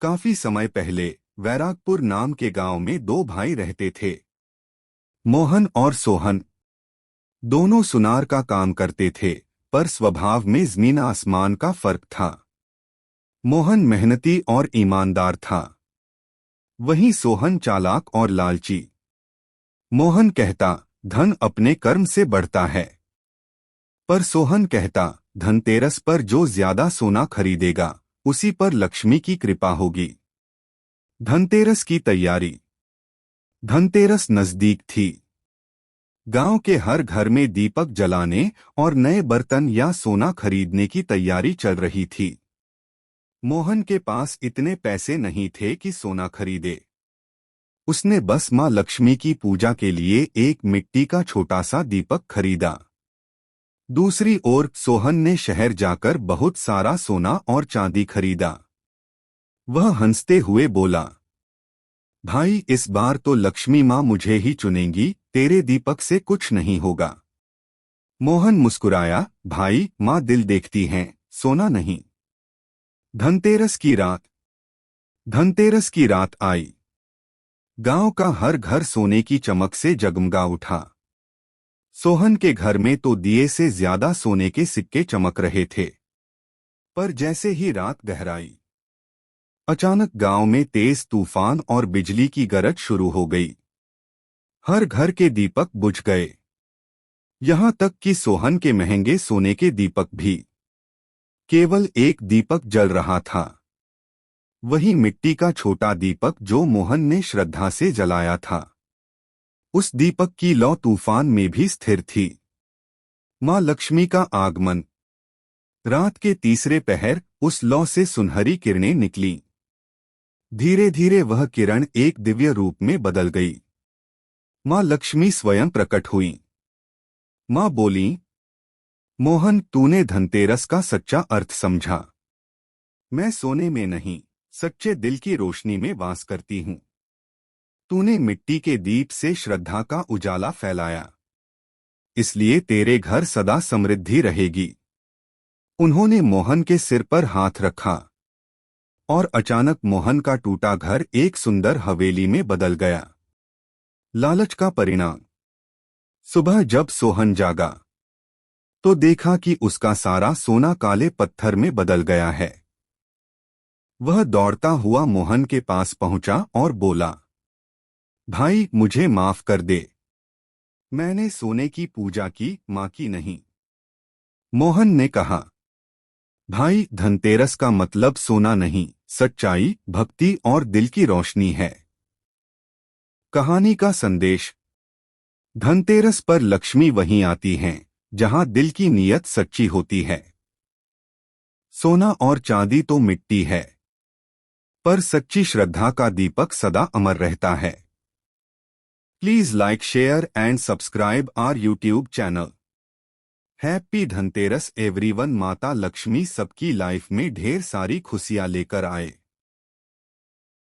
काफी समय पहले वैरागपुर नाम के गांव में दो भाई रहते थे, मोहन और सोहन। दोनों सुनार का काम करते थे, पर स्वभाव में जमीन आसमान का फर्क था। मोहन मेहनती और ईमानदार था, वहीं सोहन चालाक और लालची। मोहन कहता, धन अपने कर्म से बढ़ता है, पर सोहन कहता, धनतेरस पर जो ज्यादा सोना खरीदेगा उसी पर लक्ष्मी की कृपा होगी। धनतेरस की तैयारी। धनतेरस नजदीक थी। गांव के हर घर में दीपक जलाने और नए बर्तन या सोना खरीदने की तैयारी चल रही थी। मोहन के पास इतने पैसे नहीं थे कि सोना खरीदे। उसने बस मां लक्ष्मी की पूजा के लिए एक मिट्टी का छोटा सा दीपक खरीदा। दूसरी ओर सोहन ने शहर जाकर बहुत सारा सोना और चांदी खरीदा। वह हंसते हुए बोला, भाई इस बार तो लक्ष्मी माँ मुझे ही चुनेंगी, तेरे दीपक से कुछ नहीं होगा। मोहन मुस्कुराया, भाई माँ दिल देखती हैं, सोना नहीं। धनतेरस की रात। धनतेरस की रात आई। गांव का हर घर सोने की चमक से जगमगा उठा। सोहन के घर में तो दिए से ज्यादा सोने के सिक्के चमक रहे थे। पर जैसे ही रात गहराई, अचानक गांव में तेज तूफान और बिजली की गरज शुरू हो गई। हर घर के दीपक बुझ गए, यहां तक कि सोहन के महंगे सोने के दीपक भी। केवल एक दीपक जल रहा था, वही मिट्टी का छोटा दीपक जो मोहन ने श्रद्धा से जलाया था। उस दीपक की लौ तूफान में भी स्थिर थी। मां लक्ष्मी का आगमन। रात के तीसरे पहर उस लौ से सुनहरी किरणें निकली। धीरे धीरे वह किरण एक दिव्य रूप में बदल गई। मां लक्ष्मी स्वयं प्रकट हुई। मां बोली, मोहन तूने धनतेरस का सच्चा अर्थ समझा। मैं सोने में नहीं, सच्चे दिल की रोशनी में वास करती हूँ। तूने मिट्टी के दीप से श्रद्धा का उजाला फैलाया, इसलिए तेरे घर सदा समृद्धि रहेगी। उन्होंने मोहन के सिर पर हाथ रखा और अचानक मोहन का टूटा घर एक सुंदर हवेली में बदल गया। लालच का परिणाम। सुबह जब सोहन जागा तो देखा कि उसका सारा सोना काले पत्थर में बदल गया है। वह दौड़ता हुआ मोहन के पास पहुंचा और बोला, भाई मुझे माफ कर दे, मैंने सोने की पूजा की, मां की नहीं। मोहन ने कहा, भाई धनतेरस का मतलब सोना नहीं, सच्चाई, भक्ति और दिल की रोशनी है। कहानी का संदेश। धनतेरस पर लक्ष्मी वहीं आती हैं जहां दिल की नीयत सच्ची होती है। सोना और चांदी तो मिट्टी है, पर सच्ची श्रद्धा का दीपक सदा अमर रहता है। Please like, share and subscribe our YouTube channel. Happy Dhanteras everyone. माता लक्ष्मी सबकी लाइफ में ढेर सारी खुशियां लेकर आए।